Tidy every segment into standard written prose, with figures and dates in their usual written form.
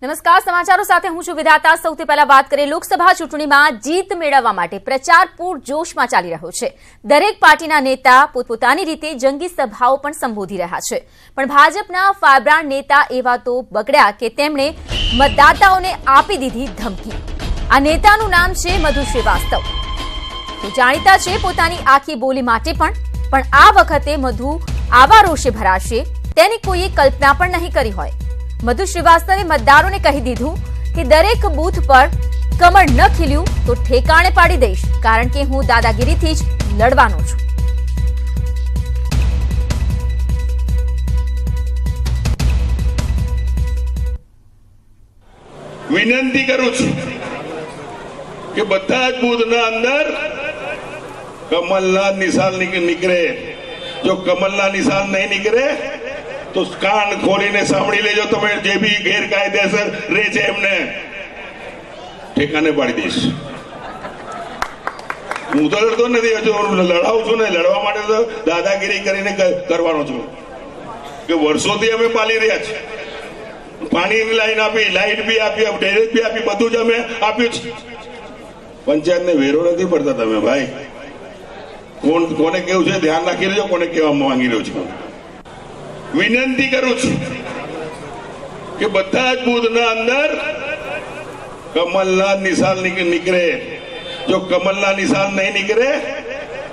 નમસ્કાર, સમાચારો સાથે હું છું વિધાતા। સૌથી પહેલા વાત કરીએ લોકસભા ચૂંટણીમાં જીત મેળવવા માટે પ્રચાર પૂરજોશમાં ચાલી રહ્યો છે। દરેક પાર્ટીના નેતા પોતપોતાની રીતે જંગી સભાઓ પણ સંબોધી રહ્યા છે, પણ ભાજપના ફાયબ્રાન્ડ નેતા એવા તો બગડ્યા કે તેમણે મતદાતાઓને આપી દીધી ધમકી। આ નેતાનું નામ છે મધુ શ્રીવાસ્તવ। તો જાણીતા છે પોતાની આખી બોલી માટે પણ આ વખતે મધુ આવા રોષે ભરાશે તેની કોઈએ કલ્પના પણ નહીં કરી હોય। મધુ શ્રીવાસ્તવે મતદારોને કહી દીધું કે દરેક બૂથ પર કમળ ન ખીલ્યું તો ઠેકાણે પાડી દઈશ, કારણ કે હું દાદાગીરીથી જ લડવાનો છું। વિનંતી કરું છું કે બધા જ બૂથના અંદર કમલના નિશાન નીકળે। જો કમલના નિશાન નહીં નીકળે તો કાન ખોલીને સાંભળી લેજો, તમે જે બી ગેરકાયદેસર રહે છે એમને ઠેકાને પાડી દઈશ। હું તો લડતો નથી, હજુ લડાવું છું ને, લડવા માટે તો દાદાગીરી કરીને કરવાનો છું કે વર્ષોથી અમે પાલી રહ્યા છીએ। પાણીની લાઈન આપી, લાઈટ બી આપી, ડેરેજ બી આપી, બધું જ અમે આપ્યું છે। પંચાયતને વેરો નથી પડતા તમે ભાઈ। કોને કેવું છે ધ્યાન રાખી લેજો, કોને કેવા માંગી રહ્યો છું। વિનંતી કરું છું કે બધા જ બૂથના અંદર કમલના નિશાન નીકળે। જો કમલના નિશાન નહીં નીકળે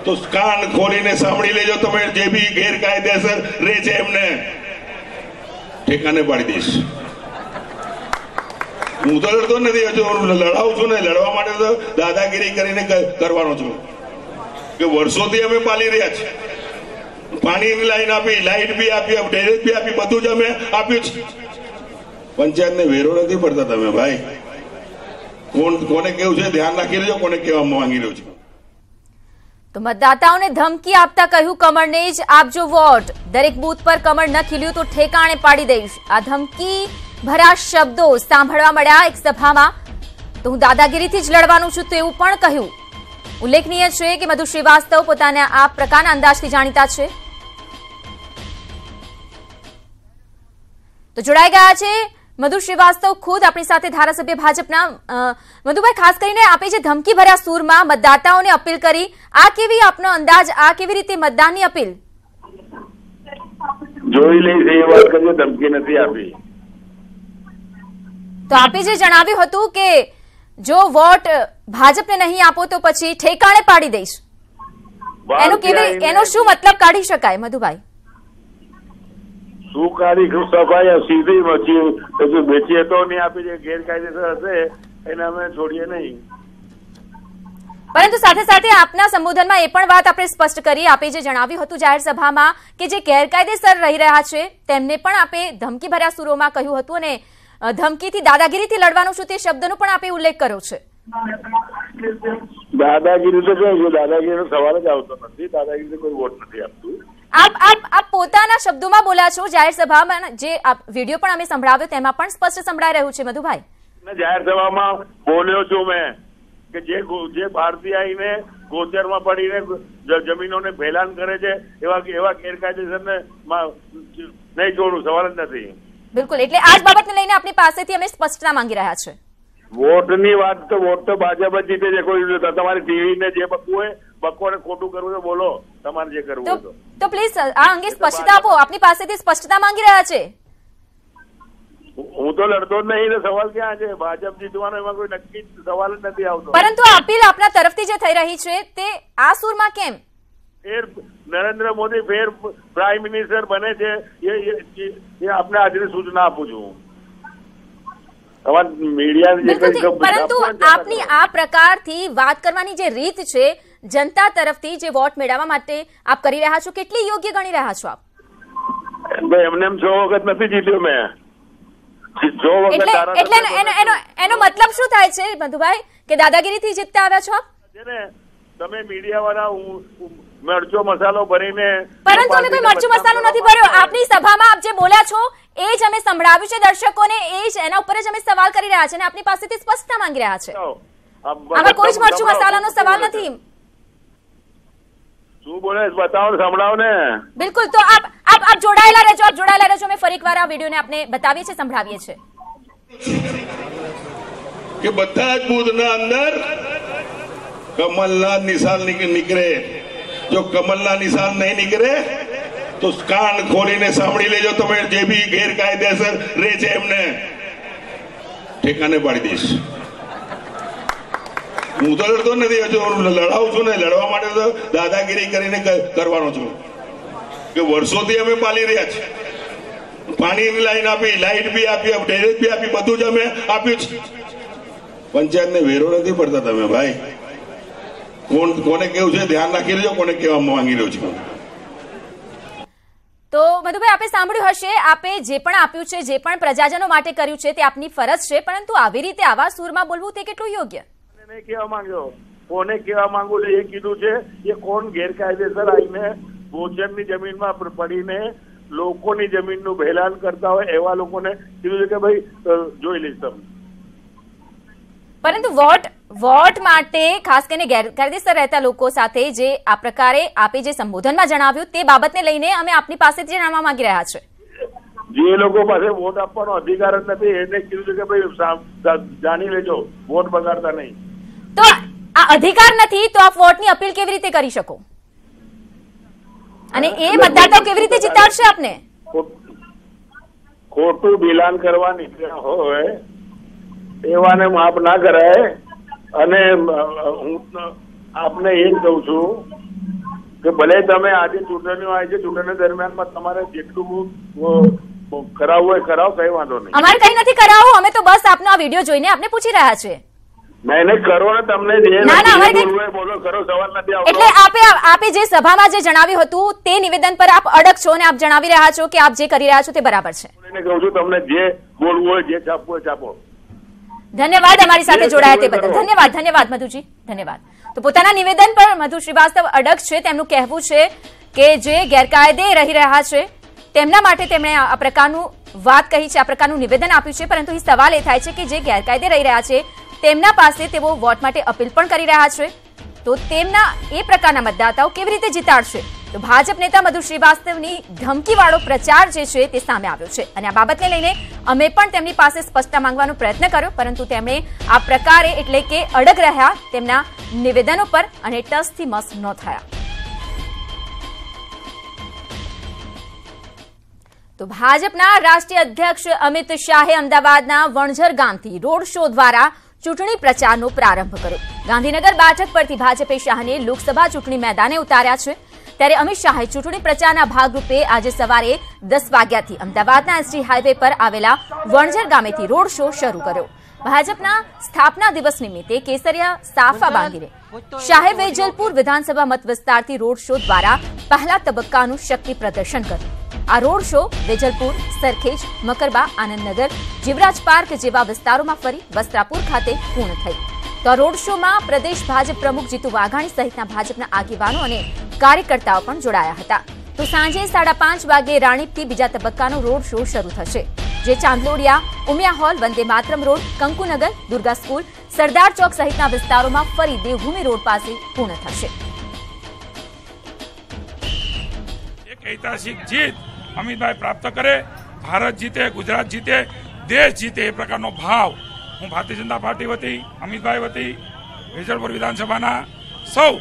તો કાન ખોલીને સાંભળી લેજો, તમે જે બી ગેરકાયદેસર રહે છે એમને ઠેકાને પાડી દઈશ। હું તો લડતો નથી, હજુ લડાવું છું ને, લડવા માટે તો દાદાગીરી કરીને કરવાનો છું કે વર્ષોથી અમે પાલી રહ્યા છીએ। પાણીની લાઈન આપી, લાઈટ બી આપી, ડેરેજ બી આપી, બધું જ અમે આપ્યું છે। પંચાયતને વેરો નથી પડતા તમે ભાઈ। કોને કેવું છે ધ્યાન રાખી લેજો, કોને કેવા માંગી રહ્યો છું। તો મતદાતાઓને ધમકી આપતા કહ્યું કમળને જ આપજો વોટ, દરેક બૂથ પર કમળ ન ખીલ્યું તો ઠેકાણે પાડી દઈશ। આ ધમકી ભરા શબ્દો સાંભળવા મળ્યા એક સભામાં। તો હું દાદાગીરીથી જ લડવાનું છું તેવું પણ કહ્યું। ઉલ્લેખનીય છે કે મધુ શ્રીવાસ્તવ પોતાના આ પ્રકારના અંદાજથી જાણીતા છે। તો જોડાઈ ગયા છે મધુ શ્રીવાસ્તવ ખુદ આપણી સાથે, ધારાસભ્ય ભાજપના। મધુભાઈ, ખાસ કરીને આપે જે ધમકી ભર્યા સૂરમાં મતદાતાઓને અપીલ કરી, આ કેવી આપનો અંદાજ, આ કેવી રીતે મતદાનની અપીલ? જોઈ લઈશ એ વાત કરીએ, ધમકી નથી આપી। તો આપે જે જણાવ્યું હતું કે જો વોટ ભાજપને નહીં આપો તો પછી ઠેકાણે પાડી દઈશ, એનો શું મતલબ કાઢી શકાય મધુભાઈ? શું કાઢી શકાય? સીધી બેચીએ તો નહીં આપી, જે ગેરકાયદેસર હશે એને અમે છોડીએ નહીં। પરંતુ સાથે સાથે આપના સંબોધનમાં એ પણ વાત આપણે સ્પષ્ટ કરી, આપે જે જણાવ્યું હતું જાહેર સભામાં કે જે ગેરકાયદેસર રહી રહ્યા છે તેમને પણ આપે ધમકી ભર્યા સૂરોમાં કહ્યું હતું અને ધમકીથી દાદાગીરીથી લડવાનું છું તે શબ્દનો પણ આપે ઉલ્લેખ કર્યો છે। દાદાગીરી તો દાદાગીરીનો સવાલ જ આવતો નથી। દાદાગીરી કોઈ વોટ નથી આપતું। આપ પોતાના શબ્દોમાં બોલ્યા છો જાહેર સભામાં, જે વિડીયો પણ અમે સંભળાવ્યો તેમાં પણ સ્પષ્ટ સંભળાઈ રહ્યું છે મધુભાઈ। જાહેર સભામાં બોલ્યો છું મેં કે જે ભારતીય આવીને ગોચરમાં પડીને જમીનોને ફેલાન કરે છે એવા ગેરકાયદેસરને નહીં છોડું, સવાલ જ નથી। બિલકુલ, એટલે આ જ બાબતને લઈને આપણી પાસેથી અમે સ્પષ્ટતા માંગી રહ્યા છે। વોટની વાત તો વોટ તો ભાજપ જ જીતે છે। કોઈ તમારી ટીવી ને જે બકવું હોય બકવાને ખોટું કરવું તો બોલો, તમારે જે કરવું હોય તો પ્લીઝ આ અંગે સ્પષ્ટતા આપો, આપની પાસેથી સ્પષ્ટતા માંગી રહ્યા છે। હું તો લડતો જ નહીં, સવાલ ક્યાં છે? ભાજપ જીતવાનો એમાં કોઈ નક્કી સવાલ જ નથી આવતો। પરંતુ અપીલ આપના તરફથી જે થઈ રહી છે તે આ સૂરમાં કેમ? નરેન્દ્ર મોદી ફેર પ્રાઇમ મિનિસ્ટર બને છે એ આપણે આજે સૂચના આપું છું। પરંતુ આપની આ પ્રકારથી વાત કરવાની જે રીત છે જનતા તરફથી જે વોટ મેળવવા માટે આપ કરી રહ્યા છો, કેટલી યોગ્ય ગણી રહ્યા છો આપ? એમને 6 વખત નથી જીત્યો મેં। એટલે એનો મતલબ શું થાય છે મધુભાઈ કે દાદાગીરીથી જીતતા આવ્યા છો આપ? તમે મીડિયા વાળા મરચો મસાલો ભરીને, પરંતુ અમે કોઈ મરચું મસાલો નથી ભર્યો। આપની સભામાં આપ જે બોલ્યા છો એ જ અમે સંભળાવ્યું છે દર્શકોને, એ જ એના ઉપર જ અમે સવાલ કરી રહ્યા છે અને આપની પાસેથી સ્પષ્ટતા માંગી રહ્યા છે। આમાં કોઈ જ મરચું મસાલાનો સવાલ નથી। શું બોલે બતાવો, સંભળાવો ને। બિલકુલ, તો આપ જોડાયેલા રહેજો, અમે ફરી એકવાર આ વિડીયોને આપને બતાવીએ છીએ, સંભળાવીએ છીએ। કે બધા જ બૂથના અંદર કમલના નિશાન નીકળે. જો કમલના નિશાન નહીં નીકળે તો કાન ખોલીને સાંભળી લેજો. તમે જે બી ગેરકાયદેસર રહે છે એમને ઠેકાને પાડી દઈશ. હું તો લડતો નથી, હજુ લડાવું છું ને. લડવા માટે તો દાદાગીરી કરીને કરવાનો છું કે વર્ષોથી અમે પાલી રહ્યા છીએ. પાણીની લાઈન આપી, લાઈટ બી આપી, ડેરેજ બી આપી, બધું જ અમે આપ્યું છે. પંચાયતને વેરો નથી પડતા. તમે ભાઈ કોને કેવું છે ધ્યાન રાખી લેજો, કોને કેવા માંગી રહ્યો છું. તો મધુભાઈ, આપે સાંભળ્યું હશે, આપે જે પણ આપ્યું છે, જે પણ પ્રજાજનો માટે કર્યું છે તે આપની ફરજ છે, પરંતુ આવી રીતે આવા સૂરમાં બોલવું તે કેટલું યોગ્ય? નહીં કહેવા માંગ્યો, કોને કહેવા માંગુ છે એ કીધું છે. એ કોણ ગેરકાયદેસર આવીને ભોજનની જમીનમાં પડીને લોકોની જમીનનું ભેલાન કરતા હોય એવા લોકોને કીધું છે કે ભાઈ જોઈ લઈશ તમે. પરંતુ વોટ માટે ખાસ કરીને ગેરકાયદેસર રહેતા લોકો સાથે જે આ પ્રકારે આપે જે સંબોધનમાં જણાવ્યું તે બાબતને લઈને અમે આપની પાસેથી જાણવા માંગી રહ્યા છે. જે લોકો પાસે વોટ આપવાનો અધિકાર જ નથી એને કીધું છે કે ભાઈ જાણી લેજો, વોટ બગાડતા નહીં. તો આ અધિકાર નથી તો આપ વોટની અપીલ કેવી રીતે કરી શકો અને એ મતદાતાઓ કેવી રીતે જીતાડશે આપને? ખોટું બિલાન કરવા નીકળ્યા હોય એવાને માફ ના કરાય. અને હું આપને એ જ કહું છું કે ભલે તમે આજે ચૂંટણીઓ આવી છે, ચૂંટણી દરમિયાનમાં તમારે જેટલું કરાવવું હોય કરાવો, કઈ વાંધો નહીં. અમારે કઈ નથી કરાવવું, અમે તો બસ આપનો આ વિડીયો જોઈને આપને પૂછી રહ્યા છે. નહીં કરો ને, તમને બોલો કરો, સવાલ નથી આવતો. એટલે આપે જે સભામાં જે જણાવ્યું હતું તે નિવેદન પર આપ અડગ છો અને આપ જણાવી રહ્યા છો કે આપ જે કરી રહ્યા છો તે બરાબર છે. કહું છું તમને જે બોલવું હોય, જે છાપવું હોય છાપો. ધન્યવાદ અમારી સાથે જોડાયા તે બદલ. ધન્યવાદ મધુજી, ધન્યવાદ. તો પોતાના નિવેદન પર મધુ શ્રીવાસ્તવ અડગ છે. તેમનું કહેવું છે કે જે ગેરકાયદે રહી રહ્યા છે તેમના માટે તેમણે આ પ્રકારનું વાત કહી છે, આ પ્રકારનું નિવેદન આપ્યું છે. પરંતુ અહીં સવાલ એ થાય છે કે જે ગેરકાયદે રહી રહ્યા છે તેમના પાસે તેઓ વોટ માટે અપીલ પણ કરી રહ્યા છે, તો તેમના એ પ્રકારના મતદાતાઓ કેવી રીતે જીતાડશે? તો ભાજપ નેતા મધુ શ્રીવાસ્તવની ધમકીવાળો પ્રચાર જે છે તે સામે આવ્યો છે અને આ બાબતને લઈને અમે પણ તેમની પાસે સ્પષ્ટતા માંગવાનો પ્રયત્ન કર્યો, પરંતુ તેમણે આ પ્રકારે એટલે કે અડગ રહ્યા તેમના નિવેદનો પર અને ટસથી મસ ન થયા. તો ભાજપના રાષ્ટ્રીય અધ્યક્ષ અમિત શાહે અમદાવાદના વણઝર ગામથી રોડ શો દ્વારા ચૂંટણી પ્રચારનો પ્રારંભ કર્યો. ગાંધીનગર બેઠક પરથી ભાજપે શાહને લોકસભા ચૂંટણી મેદાને ઉતાર્યા છે. ત્યારે અમિત શાહે ચૂંટણી પ્રચારના ભાગરૂપે આજે સવારે 10 વાગ્યાથી અમદાવાદના એસટી હાઈવે પર આવેલા વણઝર ગામેથી રોડ શો શરૂ કર્યો. ભાજપના સ્થાપના દિવસ નિમિત્તે કેસરિયા સાફા બાંધીને શાહે વેજલપુર વિધાનસભા મત વિસ્તારથી રોડ શો દ્વારા પહેલા તબક્કાનું શક્તિ પ્રદર્શન કર્યું. આ road show Vejalpur, Sarkhej, Makarba, Anandnagar, Jivraj park જેવા વિસ્તારોમાં ફરી વસ્ત્રાપુર ખાતે પૂર્ણ થઈ. તો આ રોડ શોમાં પ્રદેશ ભાજપ પ્રમુખ જીતુ વાઘાણી સહિતના ભાજપના આગેવાનો અને કાર્યકર્તાઓ પણ જોડાયા હતા. તો સાંજે 5:30 વાગે રાણીપથી બીજા તબક્કાનો રોડ શો શરૂ થશે, જે Chandlodia, Umiya hall, Vande Mataram road, કંકુનગર, Durga school, સરદાર ચોક સહિતના વિસ્તારોમાં ફરી દેવભૂમિ રોડ પાસે પૂર્ણ થશે. એક ઐતિહાસિક જીત અમિતભાઈ પ્રાપ્ત કરે, ભારત જીતે, ગુજરાત જીતે, દેશ જીતે એ પ્રકારનો ભાવ હું ભારતીય જનતા પાર્ટી વતી, અમિતભાઈ વતી, વેજલપુર વિધાનસભાના સૌ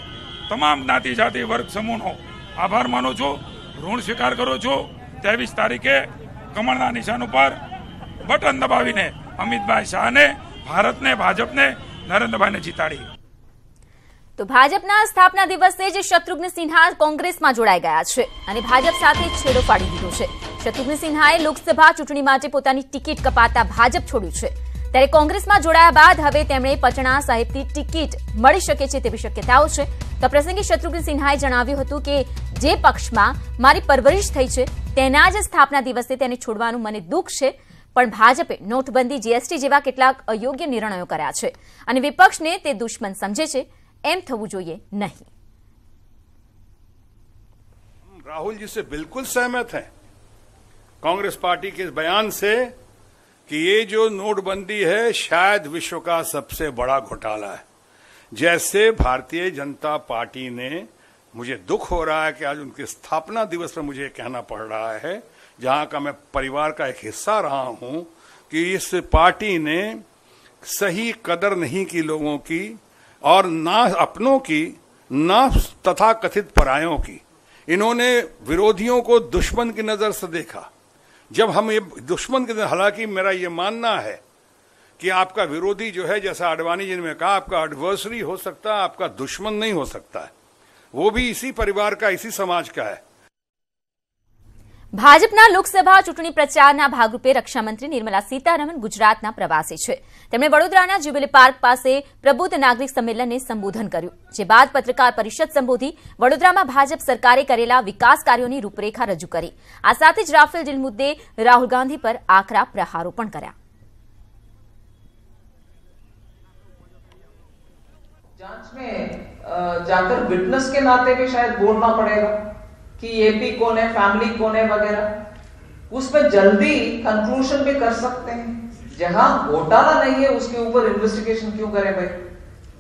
તમામ જ્ઞાતિ જાતિ વર્ગ સમૂહનો આભાર માનું છું, ઋણ સ્વીકાર કરું છું. 23 તારીખે કમળના નિશાન ઉપર બટન દબાવીને અમિતભાઈ શાહને, ભારતને, ભાજપને, નરેન્દ્રભાઈને જીતાડી. તો ભાજપના સ્થાપના દિવસે જ શત્રુઘ્ન સિન્હા કોંગ્રેસમાં જોડાઈ ગયા છે અને ભાજપ સાથે છેડો પાડી દીધો છે. શત્રુઘ્ન સિન્હાએ લોકસભા ચૂંટણી માટે પોતાની ટિકિટ કપાતા ભાજપ છોડ્યું છે. ત્યારે કોંગ્રેસમાં જોડાયા બાદ હવે તેમણે પટણા સાહેબથી ટિકિટ મળી શકે છે તેવી શક્યતાઓ છે. તો પ્રસંગે શત્રુઘ્ન સિન્હાએ જણાવ્યું હતું કે જે પક્ષમાં મારી પરવરિશ થઈ છે તેના જ સ્થાપના દિવસે તેને છોડવાનું મને દુઃખ છે, પણ ભાજપે નોટબંધી, જીએસટી જેવા કેટલાક અયોગ્ય નિર્ણયો કર્યા છે અને વિપક્ષને તે દુશ્મન સમજે છે. એમ થવું જોઈએ નહીં. राहुल जी से बिल्कुल सहमत हैं कांग्रेस पार्टी के इस बयान से कि ये जो नोटबंदी है शायद विश्व का सबसे बड़ा घोटाला है. जैसे भारतीय जनता पार्टी ने, मुझे दुख हो रहा है कि आज उनके स्थापना दिवस पर मुझे कहना पड़ रहा है, जहां का मैं परिवार का एक हिस्सा रहा हूं, कि इस पार्टी ने सही कदर नहीं की लोगों की, और ना अपनों की ना तथा कथित परायों की। इन्होंने विरोधियों को दुश्मन की नजर से देखा। जब हम ये दुश्मन की, हालांकि मेरा ये मानना है कि आपका विरोधी जो है, जैसा आडवाणी जी ने कहा, आपका एडवर्सरी हो सकता है, आपका दुश्मन नहीं हो सकता है। वो भी इसी परिवार का, इसी समाज का है। ભાજપના લોકસભા ચૂંટણી પ્રચારના ભાગરૂપે રક્ષામંત્રી નિર્મલા સીતારમણ ગુજરાતના પ્રવાસે છે। તેમણે વડોદરાના જ્યુબિલી પાર્ક પાસે પ્રબુદ્ધ નાગરિક સંમેલનને સંબોધન કર્યું, જે બાદ પત્રકાર પરિષદ સંબોધી વડોદરામાં ભાજપ સરકારે કરેલા વિકાસ કાર્યોની રૂપરેખા રજૂ કરી। આ સાથે જ રાફેલ ડીલ મુદ્દે રાહુલ ગાંધી પર આકરા પ્રહારો પણ કર્યા। जांच में जाकर विटनेस के नाते भी शायद बोलना पड़ेगा कि एपी कौन है, फैमिली कौन है वगैरह। उसमें जल्दी कंक्लूजन भी कर सकते हैं। जहां घोटाला नहीं है उसके ऊपर इन्वेस्टिगेशन क्यों करें भाई?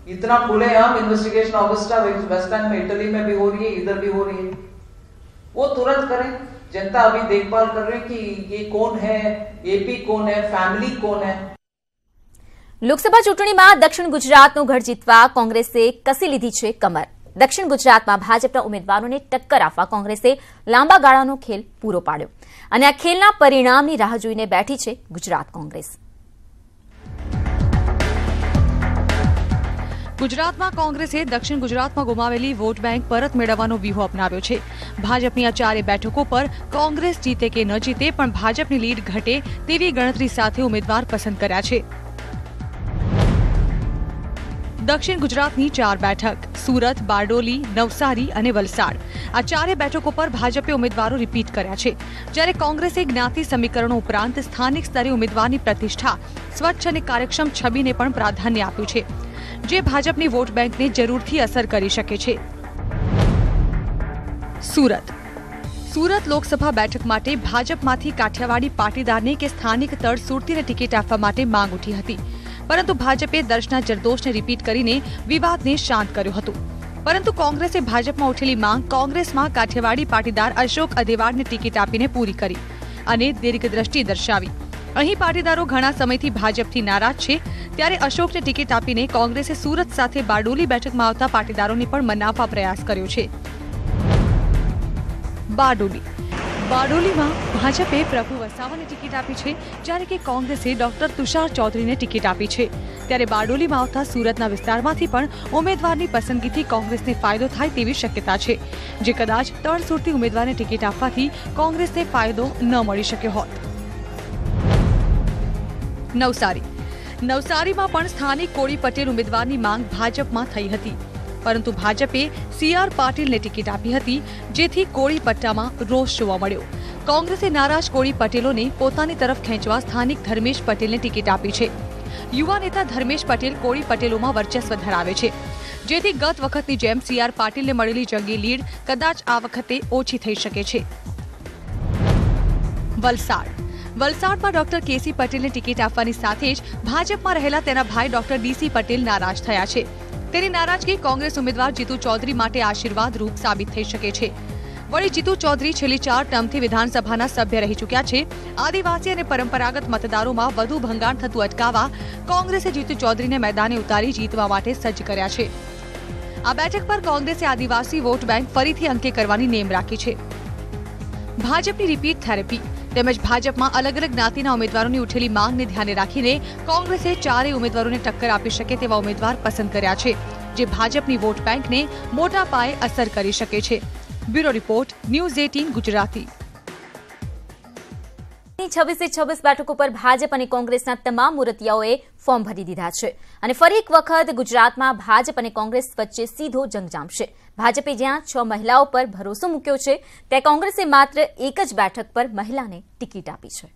इतना खुलेआम इन्वेस्टिगेशन ऑगस्टा वेस्ट एंड में, इटली में भी हो रही है, इधर भी हो रही है, वो तुरंत करें। जनता अभी देखभाल कर रहे हैं कि ये कौन है, एपी कौन है, फैमिली कौन है। લોકસભા ચૂંટણીમાં દક્ષિણ ગુજરાતનું ગઢ જીતવા કોંગ્રેસે કસી લીધી છે કમર। દક્ષિણ ગુજરાતમાં ભાજપના ઉમેદવારોને ટક્કર આપવા કોંગ્રેસે લાંબા ગાળાનો ખેલ પૂરો પાડ્યો અને આ ખેલના પરિણામની રાહ જોઈને બેઠી છે ગુજરાત કોંગ્રેસ। ગુજરાતમાં કોંગ્રેસે દક્ષિણ ગુજરાતમાં ગુમાવેલી વોટ બેંક પરત મેળવવાનો વ્યૂહ અપનાવ્યો છે। ભાજપની આ ચારે બેઠકો પર કોંગ્રેસ જીતે કે ન જીતે પણ ભાજપની લીડ ઘટે તેવી ગણતરી સાથે ઉમેદવાર પસંદ કર્યા છે। દક્ષિણ ગુજરાતની 4 બેઠક સુરત, બારડોલી, નવસારી અને વલસાડ, આ ચારે બેઠકો પર ભાજપે ઉમેદવારો રિપીટ કર્યા છે, જ્યારે કોંગ્રેસે જ્ઞાતિ સમીકરણો ઉપરાંત સ્થાનિક સ્તરે ઉમેદવારની પ્રતિષ્ઠા, સ્વચ્છ અને કાર્યક્ષમ છબીને પણ પ્રાધાન્ય આપ્યું છે, જે ભાજપની વોટ બેંકને જરૂરથી અસર કરી શકે છે। સુરત લોકસભા બેઠક માટે ભાજપમાંથી કાઠિયાવાડી પાટીદારને કે સ્થાનિક તળ સુરતીને ટિકિટ આપવા માટે માંગ ઉઠી હતી, પરંતુ ભાજપે દર્શના જરદોશને રિપીટ કરીને વિવાદને શાંત કર્યો હતો। પરંતુ કોંગ્રેસે ભાજપમાં ઉઠેલી માંગ કોંગ્રેસમાં કાઠિયાવાડી પાટીદાર અશોક અદેવાડને ટિકિટ આપીને પૂરી કરી અને દીર્ઘદ્રષ્ટિ દર્શાવી। અહીં પાટીદારો ઘણા સમયથી ભાજપથી નારાજ છે, ત્યારે અશોકને ટિકિટ આપીને કોંગ્રેસે સુરત સાથે બારડોલી બેઠકમાં આવતા પાટીદારોને પણ મનાવવા પ્રયાસ કર્યો છે। બારડોલીમાં ભાજપે પ્રભુ વસાવાને ટિકિટ આપી છે, જ્યારે કે કોંગ્રેસે ડોક્ટર તુષાર ચૌધરીને ટિકિટ આપી છે। ત્યારે બારડોલીમાં આવતા સુરતના વિસ્તારમાંથી પણ ઉમેદવારની પસંદગીથી કોંગ્રેસને ફાયદો થાય તેવી શક્યતા છે, જે કદાચ તળ સુરતી ઉમેદવારને ટિકિટ આપવાથી કોંગ્રેસને ફાયદો ન મળી શક્યો હોત। નવસારીમાં પણ સ્થાનિક કોળી પટેલ ઉમેદવારની માંગ ભાજપમાં થઈ હતી, પરંતુ ભાજપે સીઆર પાટીલને ટિકિટ આપી હતી, જેથી કોળી પટ્ટામાં રોષ જોવા મળ્યો। કોંગ્રેસે નારાજ કોળી પટેલોને પોતાની તરફ ખેંચવા સ્થાનિક ધર્મેશ પટેલને ટિકિટ આપી છે। યુવા નેતા ધર્મેશ પટેલ કોળી પટેલોમાં વર્ચસ્વ ધરાવે છે, જેથી ગત વખતની જેમ સીઆર પાટીલને મળેલી જંગી લીડ કદાચ આ વખતે ઓછી થઈ શકે છે। વલસાડમાં ડોક્ટર કેસી પટેલને ટિકિટ આપવાની સાથે જ ભાજપમાં રહેલા તેના ભાઈ ડોક્ટર ડીસી પટેલ નારાજ થયા છે। તેની નારાજગી કોંગ્રેસ ઉમેદવાર જીતુ ચૌધરી માટે આશીર્વાદ રૂપ સાબિત થઈ શકે છે। વળી જીતુ ચૌધરી છેલ્લી 4 ટર્મથી વિધાનસભાના સભ્ય રહી ચૂક્યા છે। આદિવાસી અને પરંપરાગત મતદારોમાં વધુ ભંગાણ થતું અટકાવવા કોંગ્રેસે જીતુ ચૌધરીને મેદાને ઉતારી જીતવા માટે સજ્જ કર્યા છે। આ બેઠક પર કોંગ્રેસે આદિવાસી વોટ બેંક ફરીથી અંકે કરવાની નેમ રાખી છે। ભાજપની રિપીટ થેરેપી તેમજ ભાજપમાં અલગ અલગ જ્ઞાતિના ઉમેદવારોની ઉઠેલી માંગને ધ્યાને રાખીને કોંગ્રેસે ચારેય ઉમેદવારોને ટક્કર આપી શકે તેવા ઉમેદવાર પસંદ કર્યા છે, જે ભાજપની વોટ બેંકને મોટા પાયે અસર કરી શકે છે। Bureau report, news 18 Gujarati. 26 બેઠકો પર ભાજપ અને કોંગ્રેસના તમામ મૂર્તિયાઓએ ફોર્મ ભરી દીધા છે અને ફરી એક વખત ગુજરાતમાં ભાજપ અને કોંગ્રેસ વચ્ચે સીધો જંગ જામશે। ભાજપે જ્યાં 6 મહિલાઓ પર ભરોસો મૂક્યો છે, ત્યાં કોંગ્રેસે માત્ર એક જ બેઠક પર મહિલાને ટિકિટ આપી છે।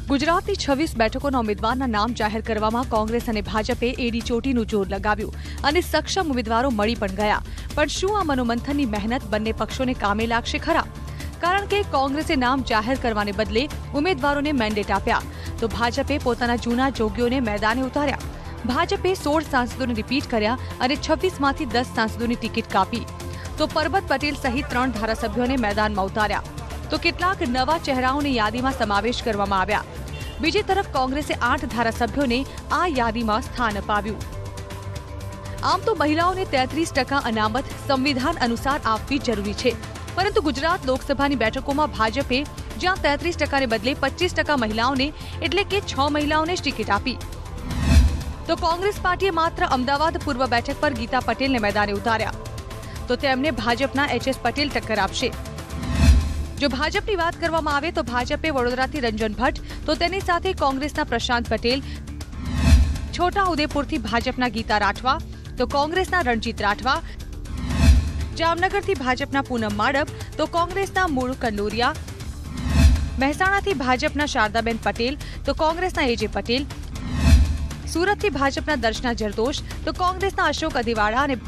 ગુજરાતની 26 બેઠકોના ઉમેદવારના નામ જાહેર કરવામાં કોંગ્રેસ અને ભાજપે એડી ચોટીનું જોર લગાવ્યું અને સક્ષમ ઉમેદવારો મળી પણ ગયા, પણ શું આ મનોમંથનની મહેનત બંને પક્ષોને કામે લાગશે ખરા? કારણ કે કોંગ્રેસે નામ જાહેર કરવાને બદલે ઉમેદવારોને મેન્ડેટ આપ્યા, તો ભાજપે પોતાના જૂના જોગીઓને મેદાને ઉતાર્યા। ભાજપે 16 સાંસદોને રિપીટ કર્યા અને 26માંથી 10 સાંસદોની ટિકિટ કાપી। તો પરબત પટેલ સહિત 3 ધારાસભ્યોને મેદાનમાં ઉતાર્યા તો કેટલાક નવા ચહેરાઓને યાદીમાં સમાવેશ કરવામાં આવ્યા। બીજી તરફ કોંગ્રેસે 8 ધારાસભ્યોને આ યાદીમાં સ્થાન અપાવ્યું। આમ તો મહિલાઓને 33% અનામત સંવિધાન અનુસાર આપવી જરૂરી છે, પરંતુ ગુજરાત લોકસભાની બેઠકોમાં ભાજપે જ્યાં 33%ને બદલે 25% મહિલાઓને એટલે કે 6 મહિલાઓને જ ટિકિટ આપી, તો કોંગ્રેસ પાર્ટીએ માત્ર અમદાવાદ પૂર્વ બેઠક પર ગીતા પટેલને મેદાને ઉતાર્યા તો તેમને ભાજપના એચ.એસ. પટેલ ટક્કર આપશે। જો ભાજપની વાત કરવામાં આવે તો ભાજપે વડોદરાથી રંજન ભટ્ટ તો તેની સાથે કોંગ્રેસના પ્રશાંત પટેલ, છોટા ઉદેપુરથી ભાજપના ગીતા રાઠવા તો કોંગ્રેસના રણજીત રાઠવા, જામનગરથી ભાજપના પૂનમ માડપ તો કોંગ્રેસના મૂળ કંડોરિયા, મહેસાણાથી ભાજપના શારદાબેન પટેલ તો કોંગ્રેસના એ.જે. પટેલ, સુરતથી ભાજપના દર્શના જરદોશ તો કોંગ્રેસના અશોક અધિવાડા અને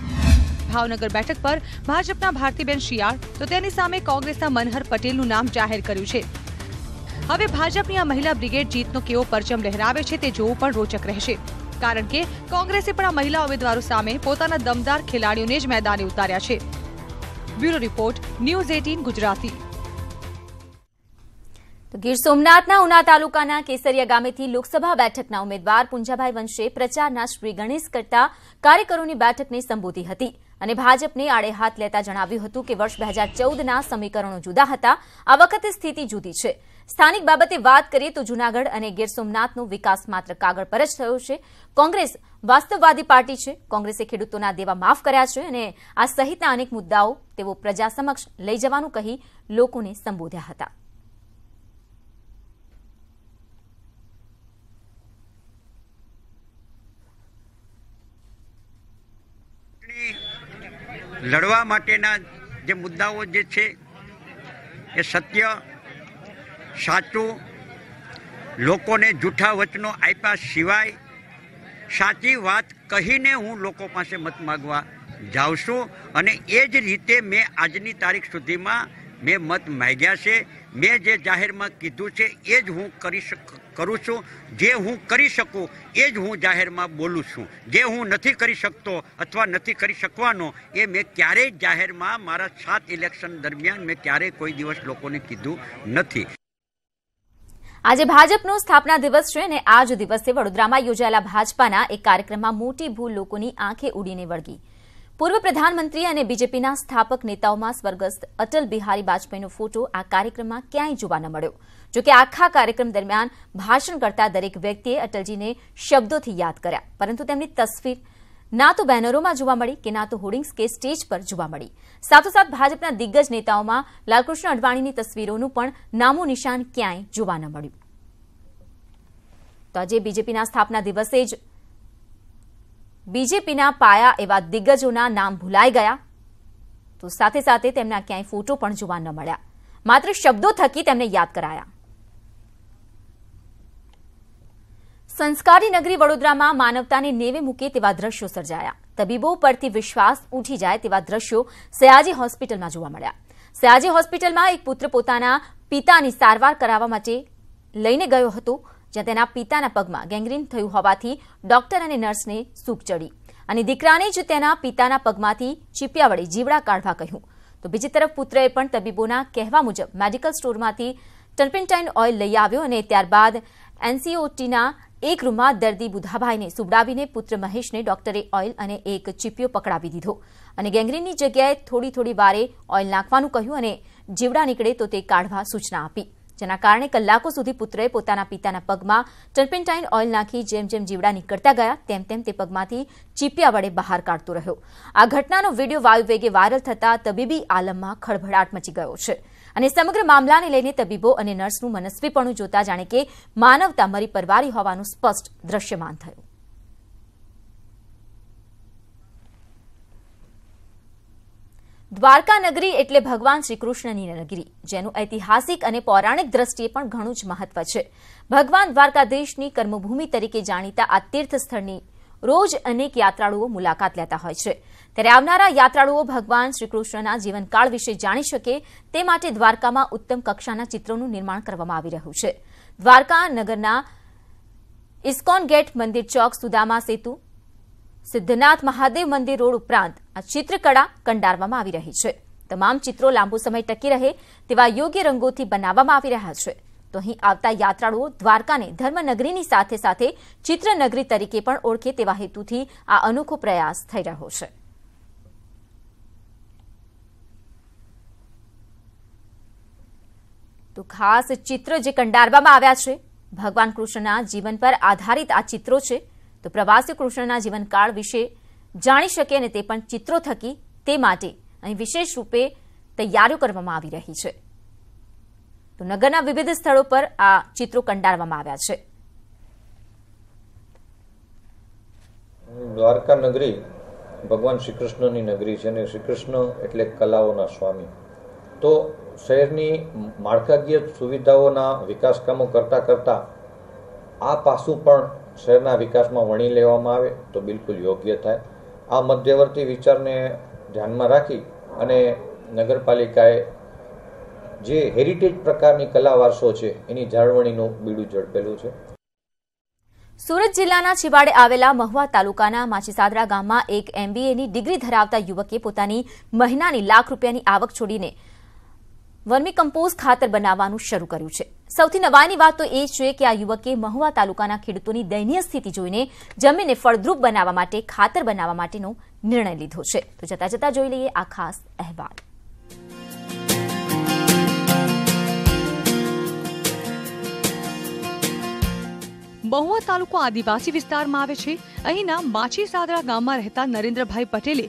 ભાવનગર બેઠક પર ભાજપના ભારતીબેન શિયાળ તો તેની સામે કોંગ્રેસના મનહર પટેલનું નામ જાહેર કર્યું છે। હવે ભાજપની આ મહિલા બ્રિગેડ જીતનો કેવો પરચમ લહેરાવે છે તે જોવું પણ રોચક રહેશે, કારણ કે કોંગ્રેસે પણ આ મહિલા ઉમેદવારો સામે પોતાના દમદાર ખેલાડીઓને જ મેદાને ઉતાર્યા છે। Bureau report, news 18 Gujarati. તો ગીર સોમનાથના ઉના તાલુકાના કેસરિયા ગામેથી લોકસભા બેઠકના ઉમેદવાર પુંજાભાઈ વંશે પ્રચારના શ્રી ગણેશ કરતા કાર્યકરોની બેઠકને સંબોધી હતી અને ભાજપને આડે હાથ લેતા જણાવ્યું હતું કે વર્ષ 2014ના સમીકરણો જુદા હતા, આ વખતે સ્થિતિ જુદી છે। સ્થાનિક બાબતે વાત કરીએ તો જૂનાગઢ અને ગીર સોમનાથનો વિકાસ માત્ર કાગળ પર જ થયો છે। કોંગ્રેસ વાસ્તવવાદી પાર્ટી છે, કોંગ્રેસે ખેડૂતોના દેવા માફ કર્યા છે અને આ સહિતના અનેક મુદ્દાઓ તેઓ પ્રજા સમક્ષ લઈ જવાનું કહી લોકોને સંબોધ્યા હતા। લડવા માટેના જે મુદ્દાઓ જે છે એ સત્ય, સાચું, લોકોને જૂઠા વચનો આપ્યા સિવાય સાચી વાત કહીને હું લોકો પાસે મત માગવા જાઉં છું અને એ જ રીતે મેં આજની તારીખ સુધીમાં મેં મત માગ્યા છે। મેં જે જાહેરમાં કીધું છે એ જ હું કરું છું, જે હું કરી શકું એ જ હું જાહેરમાં બોલું છું। જે હું નથી કરી શકતો અથવા નથી કરી શકવાનો એ મેં ક્યારેય જાહેરમાં મારા 7 ઇલેક્શન દરમિયાન મેં ક્યારેય કોઈ દિવસ લોકોને કીધું નથી। આજે ભાજપનો સ્થાપના દિવસ છે અને આ જ દિવસે વડોદરામાં યોજાયેલા ભાજપાના એક કાર્યક્રમમાં મોટી ભૂલ લોકોની આંખે ઉડીને વળગી। પૂર્વ પ્રધાનમંત્રી અને બીજેપીના સ્થાપક નેતાઓમાં સ્વર્ગસ્થ અટલ બિહારી વાજપેયીનો ફોટો આ કાર્યક્રમમાં ક્યાંય જોવા ન મળ્યો। જોકે આખા કાર્યક્રમ દરમિયાન ભાષણ કરતા દરેક વ્યક્તિએ અટલજીને શબ્દોથી યાદ કર્યા, પરંતુ તેમની તસવીર ના તો બેનરોમાં જોવા મળી કે ના તો હોર્ડિંગ્સ કે સ્ટેજ પર જોવા મળી। સાથોસાથ ભાજપના દિગ્ગજ નેતાઓમાં લાલકૃષ્ણ અડવાણીની તસવીરોનું પણ નામો નિશાન ક્યાંય જોવા ન મળ્યું। તો આજે બીજેપીના સ્થાપના દિવસે જ બીજેપીના પાયા એવા દિગ્ગજોના નામ ભૂલાઈ ગયા, તો સાથે સાથે તેમના ક્યાંય ફોટો પણ જોવા ન મળ્યા, માત્ર શબ્દો થકી તેમને યાદ કરાયા। સંસ્કારી નગરી વડોદરામાં માનવતાને નેવે મૂકે તેવા દ્રશ્યો સર્જાયા। તબીબો પરથી વિશ્વાસ ઉઠી જાય તેવા દ્રશ્યો સયાજી હોસ્પિટલમાં જોવા મળ્યા। સયાજી હોસ્પિટલમાં એક પુત્ર પોતાના પિતાની સારવાર કરાવવા માટે લઈને ગયો હતો, જ્યાં તેના પિતાના પગમાં ગેંગ્રીન થયું હોવાથી ડોક્ટર અને નર્સને સૂગ ચડી અને દીકરાને જ તેના પિતાના પગમાંથી ચીપિયા વડે જીવડા કાઢવા કહ્યું। તો બીજી તરફ પુત્રએ પણ તબીબોના કહેવા મુજબ મેડિકલ સ્ટોરમાંથી ટર્પેન્ટાઇન ઓઇલ લઈ આવ્યો અને ત્યારબાદ એનસીઓટીના એક રૂમમાં દર્દી બુધાભાઈને સુવડાવીને પુત્ર મહેશને ડોક્ટરે ઓઇલ અને એક ચીપિયો પકડાવી દીધો અને ગેંગ્રીનની જગ્યાએ થોડી વારે ઓઇલ નાખવાનું કહ્યું અને જીવડા નીકળે તો તે કાઢવા સૂચના આપી, જેના કારણે કલાકો સુધી પુત્રએ પોતાના પિતાના પગમાં ટર્પેન્ટાઇન ઓઇલ નાખી જેમ જેમ જીવડા નીકળતા ગયા તેમ તેમ તે પગમાંથી ચીપિયા વડે બહાર કાઢતો રહ્યો। આ ઘટનાનો વિડીયો વાયુવેગે વાયરલ થતા તબીબી આલમમાં ખળભળાટ મચી ગયો છે અને સમગ્ર મામલાને લઈને તબીબો અને નર્સનું મનસ્વીપણું જોતા જાણે કે માનવતા મરી પરવારી હોવાનું સ્પષ્ટ દ્રશ્યમાન થયું। દ્વારકા નગરી એટલે ભગવાન શ્રીકૃષ્ણની નગરી, જેનું ઐતિહાસિક અને પૌરાણિક દ્રષ્ટિએ પણ ઘણું જ મહત્વ છે। ભગવાન દ્વારકાધીશની કર્મભૂમિ તરીકે જાણીતા આ તીર્થ સ્થળની રોજ અનેક યાત્રાળુઓ મુલાકાત લેતા હોય છે, ત્યારે આવનારા યાત્રાળુઓ ભગવાન શ્રીકૃષ્ણના જીવનકાળ વિશે જાણી શકે તે માટે દ્વારકામાં ઉત્તમ કક્ષાના ચિત્રોનું નિર્માણ કરવામાં આવી રહ્યું છે। દ્વારકા નગરના ઇસ્કોન ગેટ, મંદિર ચોક, સુદામા સેતુ, સિદ્ધનાથ મહાદેવ મંદિર રોડ ઉપરાંત આ ચિત્રકળા કંડારવામાં આવી રહી છે. તમામ ચિત્રો લાંબો સમય ટકી રહે તેવા યોગ્ય રંગોથી બનાવવામાં આવી રહ્યા છે. તો અહીં આવતા યાત્રાળુઓ દ્વારકાને ધર્મનગરીની સાથે સાથે ચિત્રનગરી તરીકે પણ ઓળખે તેવા હેતુથી આ અનોખો પ્રયાસ થઈ રહ્યો છે. તો ખાસ ચિત્ર જે કંડારવામાં આવ્યા છે ભગવાન કૃષ્ણના જીવન પર આધારિત આ ચિત્રો છે. તો પ્રવાસી કૃષ્ણના જીવનકાળ વિશે જાણી શકે અને તે પણ ચિત્રો થકી તે માટે અહીં વિશેષ રૂપે તૈયારીઓ કરવામાં આવી રહી છે. તો નગરના વિવિધ સ્થળો પર આ ચિત્રો કંડારવામાં આવ્યા છે. દ્વારકા નગરી ભગવાન શ્રી કૃષ્ણની નગરી છે અને શ્રી કૃષ્ણ એટલે કલાઓના સ્વામી. તો શહેરની માળખાકીય સુવિધાઓના વિકાસ કામો કરતા કરતા આ પાસું પણ શહેરના વિકાસમાં વણી લેવામાં આવે તો બિલકુલ યોગ્ય થાય. આ મધ્યવર્તી વિચારને ધ્યાનમાં રાખી અને નગરપાલિકાએ જે હેરિટેજ પ્રકારની કલા વારસો છે એની જાળવણીનું બીડું ઝડપેલું છે. સુરત જિલ્લાના છેવાડે આવેલા મહુવા તાલુકાના માછીસાદરા ગામમાં એક MBAની ડિગ્રી ધરાવતા યુવકે પોતાની મહિનાની લાખ રૂપિયાની આવક છોડીને વર્મી કમ્પોસ્ટ ખાતર બનાવવાનું શરૂ કર્યું છે. સૌથી નવાઈની વાત તો એ છે કે આ યુવકે મહુવા તાલુકાના ખેડૂતોની દયનીય સ્થિતિ જોઈને જમીનને ફળદ્રુપ બનાવવા માટે ખાતર બનાવવા માટેનો નિર્ણય લીધો છે. તો જતા જતા જોઈ લઈએ આ ખાસ અહેવાલ. મહુવા તાલુકો આદિવાસી વિસ્તારમાં આવે છે. અહીંના માછીસાદરા ગામમાં રહેતા નરેન્દ્રભાઈ પટેલે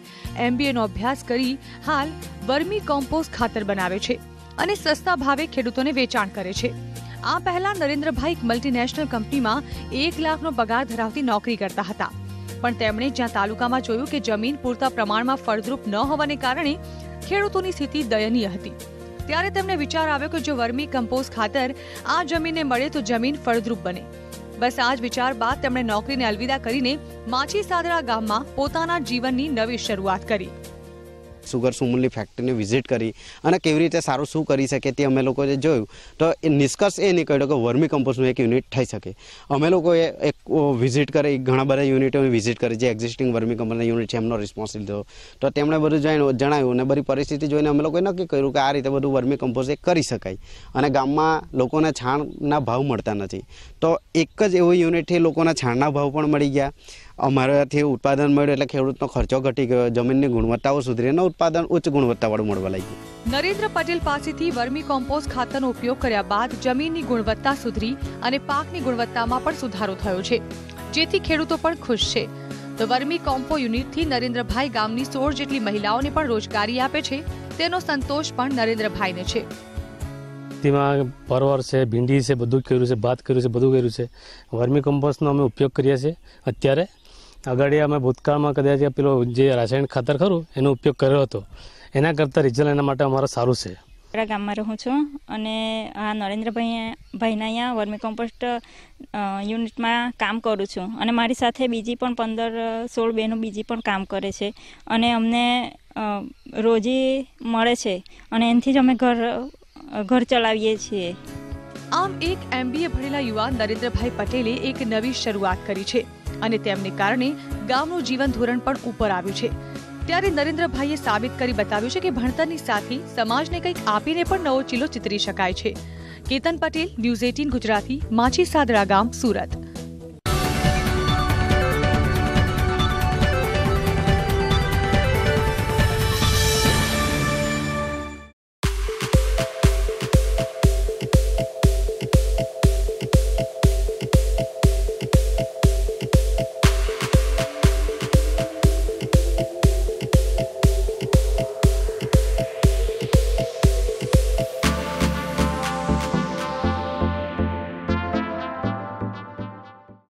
MBAનો અભ્યાસ કરી હાલ વર્મી કમ્પોસ્ટ ખાતર બનાવે છે અને સસ્તા ભાવે ખેડૂતોને વેચાણ કરે છે. આ પહેલા નરેન્દ્રભાઈ એક મલ્ટીનેશનલ કંપનીમાં 1 લાખનો પગાર ધરાવતી નોકરી કરતા હતા. પણ તેમણે જ્યાં તાલુકામાં જોયું કે જમીન પૂરતા પ્રમાણમાં ફળદ્રુપ ન હોવાને કારણે ખેડૂતોની સ્થિતિ દયનીય હતી, ત્યારે તેમને વિચાર આવ્યો કે જો વર્મી કમ્પોસ્ટ ખાતર આ જમીનને મળે તો જમીન ફળદ્રુપ બને. બસ આ જ વિચાર બાદ તેમણે નોકરીને અલવિદા કરીને માછીસાદરા ગામમાં પોતાના જીવનની નવી શરૂઆત કરી. સુગર સુમુલની ફેક્ટરીને વિઝિટ કરી અને કેવી રીતે સારું શું કરી શકે તે અમે લોકોએ જોયું. તો એ નિષ્કર્ષ એ નીકળ્યો કે વર્મી કમ્પોસ્ટનું એક યુનિટ થઈ શકે. અમે લોકોએ એક વિઝિટ કરી, ઘણા બધા યુનિટોની વિઝિટ કરી, જે એક્ઝિસ્ટિંગ વર્મી કમ્પોસ્ટના યુનિટ છે એમનો રિસ્પોન્સ લીધો. તો તેમણે બધું જણાવ્યું અને બધી પરિસ્થિતિ જોઈને અમે લોકોએ નક્કી કર્યું કે આ રીતે બધું વર્મી કમ્પોસ્ટ એ કરી શકાય. અને ગામમાં લોકોને છાણના ભાવ મળતા નથી, તો એક જ એવું યુનિટથી લોકોના છાણના ભાવ પણ મળી ગયા. અમારાથી ઉત્પાદન મળ્યું એટલે ખેડૂતનો ખર્ચો ઘટી ગયો, જમીનની ગુણવત્તાઓ સુધરી અને ઉત્પાદન ઉચ્ચ ગુણવત્તાવાળું મળવા લાગ્યું. નરેન્દ્ર પટેલ પાસેથી વર્મી કમ્પોસ્ટ ખાતરનો ઉપયોગ કર્યા બાદ જમીનની ગુણવત્તા સુધરી અને પાકની ગુણવત્તામાં પણ સુધારો થયો છે, જેથી ખેડૂતો પણ ખુશ છે. તો વર્મી કોમ્પો યુનિટથી નરેન્દ્રભાઈ ગામની 16 જેટલી મહિલાઓને પણ રોજગારી આપે છે. તેનો સંતોષ પણ નરેન્દ્રભાઈને છે. તેમાં પરવર છે, ભીંડી છે, બધું કર્યું છે, ભાત કર્યું છે, બધું કર્યું છે. વર્મી કમ્પોસ્ટનો અમે ઉપયોગ કરીએ છીએ અત્યારે. આગળ અમે ભૂતકાળમાં કદાચ પેલો જે રાસાયણિક ખાતર ખરું એનો ઉપયોગ કર્યો હતો, એના કરતાં રિઝલ્ટ એના માટે અમારે સારું છે. ગામમાં રહું છું અને આ નરેન્દ્રભાઈના અહીંયા વર્મી કમ્પોસ્ટ યુનિટમાં કામ કરું છું અને મારી સાથે બીજી પણ 15-16 બહેનો બીજી પણ કામ કરે છે અને અમને રોજી મળે છે અને એનાથી જ અમે ઘર ચલાવીએ છીએ. આમ એક MBA ભણેલા યુવાન નરેન્દ્રભાઈ પટેલે એક નવી શરૂઆત કરી છે અને તેમને કારણે ગામનું જીવન ધોરણ પણ ઉપર આવ્યું છે. ત્યારે નરેન્દ્રભાઈએ સાબિત કરી બતાવ્યું છે કે ભણતરની સાથે સમાજને કંઈક આપીને પણ નવો ચીલો ચિતરી શકાય છે. કેતન પટેલ, ન્યૂઝ 18 ગુજરાતી, માછીસાદરા ગામ, સુરત.